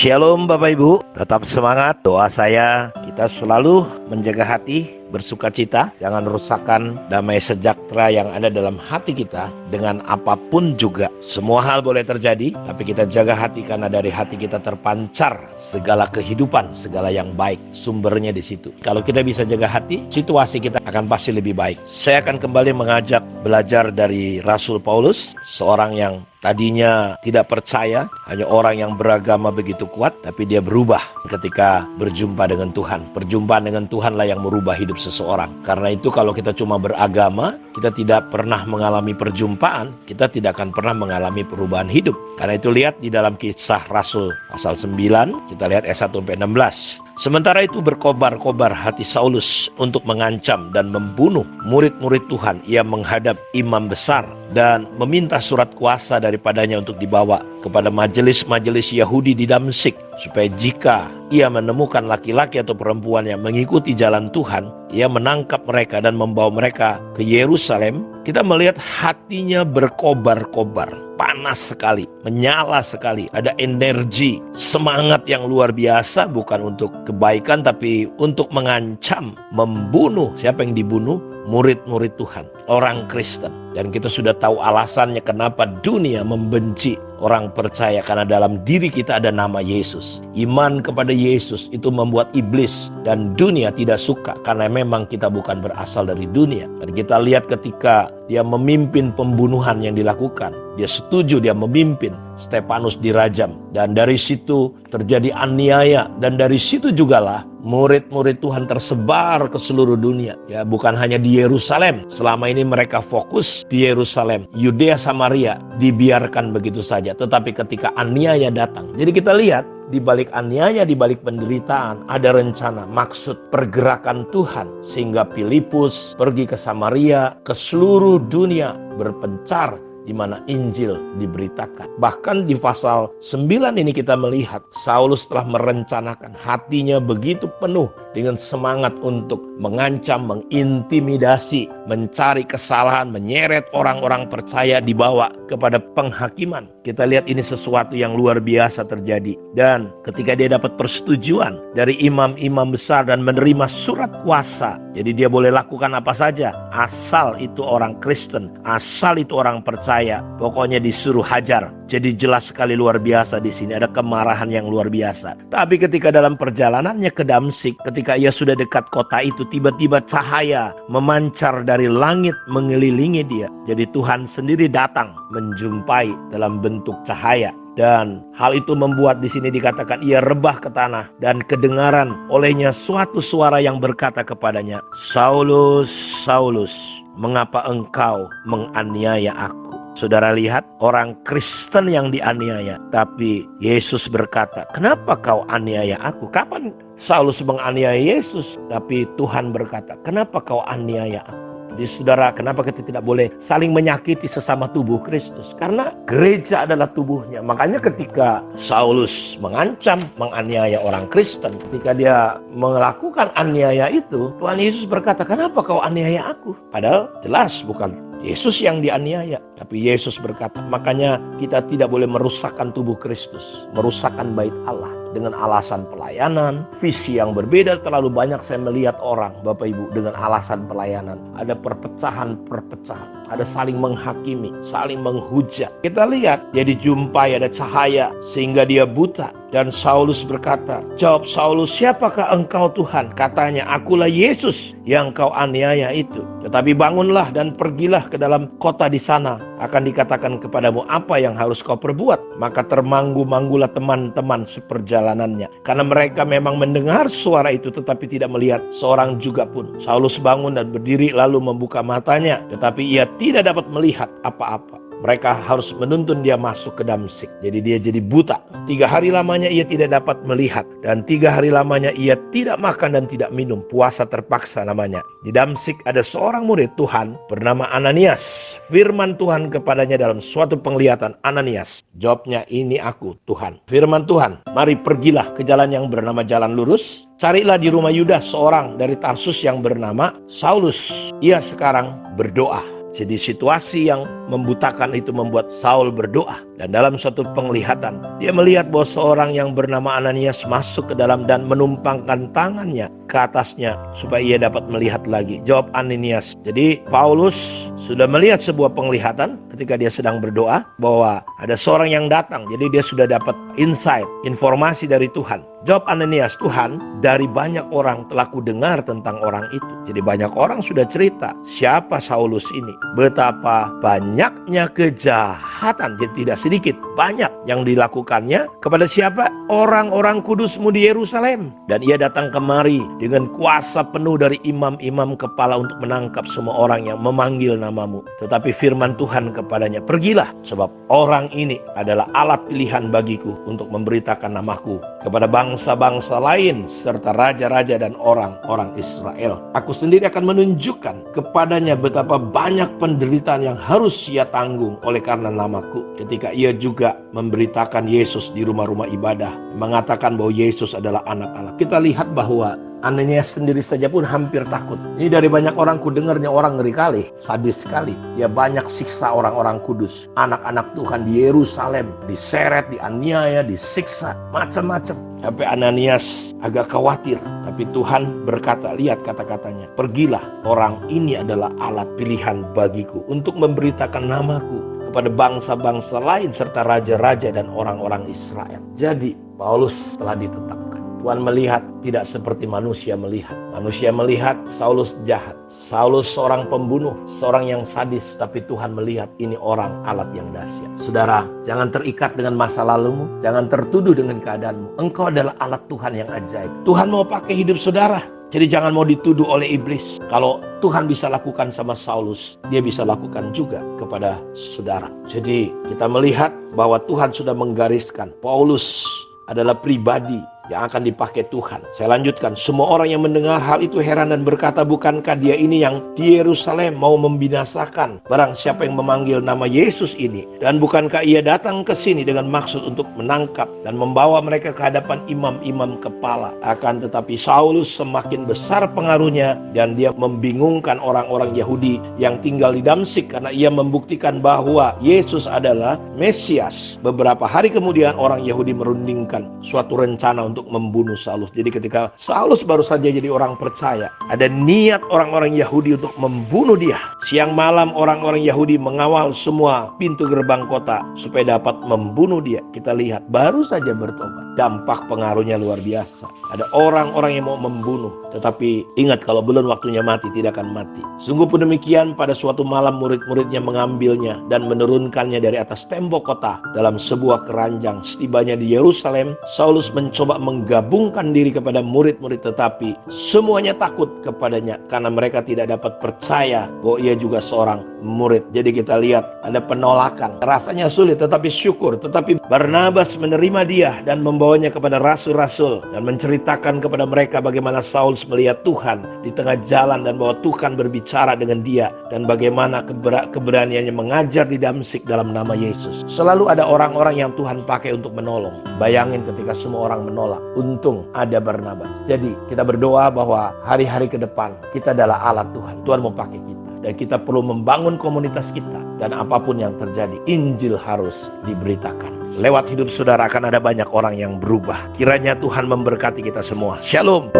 Shalom Bapak Ibu, tetap semangat. Doa saya kita selalu menjaga hati, bersuka cita, jangan rusakkan damai sejahtera yang ada dalam hati kita dengan apapun juga. Semua hal boleh terjadi, tapi kita jaga hati karena dari hati kita terpancar segala kehidupan, segala yang baik. Sumbernya di situ. Kalau kita bisa jaga hati, situasi kita akan pasti lebih baik. Saya akan kembali mengajak belajar dari Rasul Paulus, seorang yang tadinya tidak percaya, hanya orang yang beragama begitu kuat, tapi dia berubah ketika berjumpa dengan Tuhan. Perjumpaan dengan Tuhanlah yang merubah hidup seseorang. Karena itu kalau kita cuma beragama, kita tidak pernah mengalami perjumpaan, kita tidak akan pernah mengalami perubahan hidup. Karena itu lihat di dalam Kisah Rasul pasal 9, kita lihat ayat 1-16. Sementara itu berkobar-kobar hati Saulus untuk mengancam dan membunuh murid-murid Tuhan. Ia menghadap imam besar dan meminta surat kuasa daripadanya untuk dibawa kepada majelis-majelis Yahudi di Damsyik, supaya jika ia menemukan laki-laki atau perempuan yang mengikuti jalan Tuhan, ia menangkap mereka dan membawa mereka ke Yerusalem. Kita melihat hatinya berkobar-kobar, panas sekali, menyala sekali, ada energi, semangat yang luar biasa, bukan untuk kebaikan tapi untuk mengancam, membunuh. Siapa yang dibunuh? Murid-murid Tuhan, orang Kristen. Dan kita sudah tahu alasannya kenapa dunia membenci orang percaya, karena dalam diri kita ada nama Yesus. Iman kepada Yesus itu membuat iblis dan dunia tidak suka, karena memang kita bukan berasal dari dunia. Dan kita lihat ketika dia memimpin pembunuhan yang dilakukan, dia setuju, dia memimpin. Stefanus dirajam, dan dari situ terjadi aniaya, dan dari situ jugalah murid-murid Tuhan tersebar ke seluruh dunia. Ya, bukan hanya di Yerusalem. Selama ini mereka fokus di Yerusalem, Yudea, Samaria dibiarkan begitu saja. Tetapi ketika aniaya datang, jadi kita lihat di balik aniaya, di balik penderitaan ada rencana, maksud pergerakan Tuhan, sehingga Filipus pergi ke Samaria, ke seluruh dunia berpencar di mana Injil diberitakan. Bahkan di pasal 9 ini kita melihat Saulus telah merencanakan, hatinya begitu penuh dengan semangat untuk mengancam, mengintimidasi, mencari kesalahan, menyeret orang-orang percaya, dibawa kepada penghakiman. Kita lihat ini sesuatu yang luar biasa terjadi. Dan ketika dia dapat persetujuan dari imam-imam besar dan menerima surat kuasa, jadi dia boleh lakukan apa saja, asal itu orang Kristen, asal itu orang percaya, pokoknya disuruh hajar. Jadi jelas sekali, luar biasa di sini ada kemarahan yang luar biasa. Tapi ketika dalam perjalanannya ke Damsyik, ketika ia sudah dekat kota itu, tiba-tiba cahaya memancar dari langit mengelilingi dia. Jadi Tuhan sendiri datang menjumpai dalam bentuk cahaya. Dan hal itu membuat di sini dikatakan ia rebah ke tanah, dan kedengaran olehnya suatu suara yang berkata kepadanya, "Saulus, Saulus, mengapa engkau menganiaya aku?" Saudara lihat orang Kristen yang dianiaya, tapi Yesus berkata, "Kenapa kau aniaya aku?" Kapan Saulus menganiaya Yesus? Tapi Tuhan berkata, "Kenapa kau aniaya aku?" Jadi saudara, kenapa kita tidak boleh saling menyakiti sesama tubuh Kristus? Karena gereja adalah tubuhnya. Makanya ketika Saulus mengancam, menganiaya orang Kristen, ketika dia melakukan aniaya itu, Tuhan Yesus berkata, "Kenapa kau aniaya aku?" Padahal jelas bukan Yesus yang dianiaya, tapi Yesus berkata, makanya kita tidak boleh merusakkan tubuh Kristus, merusakkan bait Allah dengan alasan pelayanan, visi yang berbeda. Terlalu banyak saya melihat orang, Bapak Ibu, dengan alasan pelayanan ada perpecahan, ada saling menghakimi, saling menghujat. Kita lihat dia dijumpai ada cahaya sehingga dia buta. Dan Saulus berkata, "Jawab Saulus, siapakah engkau Tuhan?" Katanya, "Akulah Yesus yang kau aniaya itu. Tetapi bangunlah dan pergilah ke dalam kota di sana. Akan dikatakan kepadamu apa yang harus kau perbuat." Maka termanggu-manggulah teman-teman seperjalanannya, karena mereka memang mendengar suara itu tetapi tidak melihat seorang juga pun. Saulus bangun dan berdiri lalu membuka matanya, tetapi ia tidak dapat melihat apa-apa. Mereka harus menuntun dia masuk ke Damsyik. Jadi dia jadi buta. 3 hari lamanya ia tidak dapat melihat. Dan 3 hari lamanya ia tidak makan dan tidak minum. Puasa terpaksa namanya. Di Damsyik ada seorang murid Tuhan bernama Ananias. Firman Tuhan kepadanya dalam suatu penglihatan, "Ananias." Jawabnya, "Ini aku Tuhan." Firman Tuhan, "Mari pergilah ke jalan yang bernama Jalan Lurus. Carilah di rumah Yudas seorang dari Tarsus yang bernama Saulus. Ia sekarang berdoa." Jadi situasi yang membutakan itu membuat Saul berdoa. Dan dalam suatu penglihatan, dia melihat bahwa seorang yang bernama Ananias masuk ke dalam dan menumpangkan tangannya ke atasnya supaya ia dapat melihat lagi. Jawab Ananias. Jadi Paulus sudah melihat sebuah penglihatan ketika dia sedang berdoa bahwa ada seorang yang datang. Jadi dia sudah dapat insight, informasi dari Tuhan. Jawab Ananias, Tuhan, dari banyak orang telah kudengar tentang orang itu. Jadi banyak orang sudah cerita siapa Saulus ini, betapa banyaknya kejahatan, jadi tidak sedikit, banyak yang dilakukannya kepada siapa? Orang-orang kudusmu di Yerusalem. Dan ia datang kemari dengan kuasa penuh dari imam-imam kepala untuk menangkap semua orang yang memanggil namamu. Tetapi firman Tuhan kepadanya, pergilah, sebab orang ini adalah alat pilihan bagiku untuk memberitakan namaku kepada bangsa-bangsa lain serta raja-raja dan orang-orang Israel. Aku sendiri akan menunjukkan kepadanya betapa banyak penderitaan yang harus ia tanggung oleh karena namaku. Ketika ia juga memberitakan Yesus di rumah-rumah ibadah, mengatakan bahwa Yesus adalah anak Allah. Kita lihat bahwa Ananias sendiri saja pun hampir takut. Ini dari banyak orang kudengarnya orang ngeri kali, sadis sekali. Ya banyak siksa orang-orang kudus, anak-anak Tuhan di Yerusalem, diseret, dianiaya, disiksa, macam-macam. Sampai Ananias agak khawatir. Tapi Tuhan berkata, lihat kata-katanya, pergilah, orang ini adalah alat pilihan bagiku untuk memberitakan namaku kepada bangsa-bangsa lain serta raja-raja dan orang-orang Israel. Jadi Paulus telah ditetapkan. Tuhan melihat tidak seperti manusia melihat. Manusia melihat Saulus jahat, Saulus seorang pembunuh, seorang yang sadis. Tapi Tuhan melihat ini orang alat yang dahsyat. Saudara, jangan terikat dengan masa lalumu, jangan tertuduh dengan keadaanmu. Engkau adalah alat Tuhan yang ajaib. Tuhan mau pakai hidup saudara. Jadi jangan mau dituduh oleh iblis. Kalau Tuhan bisa lakukan sama Saulus, dia bisa lakukan juga kepada saudara. Jadi kita melihat bahwa Tuhan sudah menggariskan Paulus adalah pribadi yang akan dipakai Tuhan. Saya lanjutkan, semua orang yang mendengar hal itu heran dan berkata, bukankah dia ini yang di Yerusalem mau membinasakan barang siapa yang memanggil nama Yesus ini? Dan bukankah ia datang ke sini dengan maksud untuk menangkap dan membawa mereka ke hadapan imam-imam kepala? Akan tetapi Saulus semakin besar pengaruhnya dan dia membingungkan orang-orang Yahudi yang tinggal di Damsyik karena ia membuktikan bahwa Yesus adalah Mesias. Beberapa hari kemudian orang Yahudi merundingkan suatu rencana untuk membunuh Saulus. Jadi ketika Saulus baru saja jadi orang percaya, ada niat orang-orang Yahudi untuk membunuh dia. Siang malam orang-orang Yahudi mengawal semua pintu gerbang kota supaya dapat membunuh dia. Kita lihat baru saja bertobat. Dampak pengaruhnya luar biasa. Ada orang-orang yang mau membunuh, tetapi ingat kalau belum waktunya mati tidak akan mati. Sungguh pun demikian, pada suatu malam murid-muridnya mengambilnya dan menurunkannya dari atas tembok kota dalam sebuah keranjang. Setibanya di Yerusalem, Saulus mencoba menggabungkan diri kepada murid-murid, tetapi semuanya takut kepadanya karena mereka tidak dapat percaya bahwa ia juga seorang murid. Jadi kita lihat ada penolakan, rasanya sulit tetapi syukur. Tetapi Barnabas menerima dia dan membawanya kepada rasul-rasul dan menceritakan kepada mereka bagaimana Saulus melihat Tuhan di tengah jalan dan bahwa Tuhan berbicara dengan dia dan bagaimana keberaniannya mengajar di Damsyik dalam nama Yesus. Selalu ada orang-orang yang Tuhan pakai untuk menolong. Bayangin ketika semua orang menolak, untung ada Barnabas. Jadi kita berdoa bahwa hari-hari ke depan kita adalah alat Tuhan. Tuhan mau pakai kita dan kita perlu membangun komunitas kita, dan apapun yang terjadi Injil harus diberitakan. Lewat hidup saudara akan ada banyak orang yang berubah. Kiranya Tuhan memberkati kita semua. Shalom.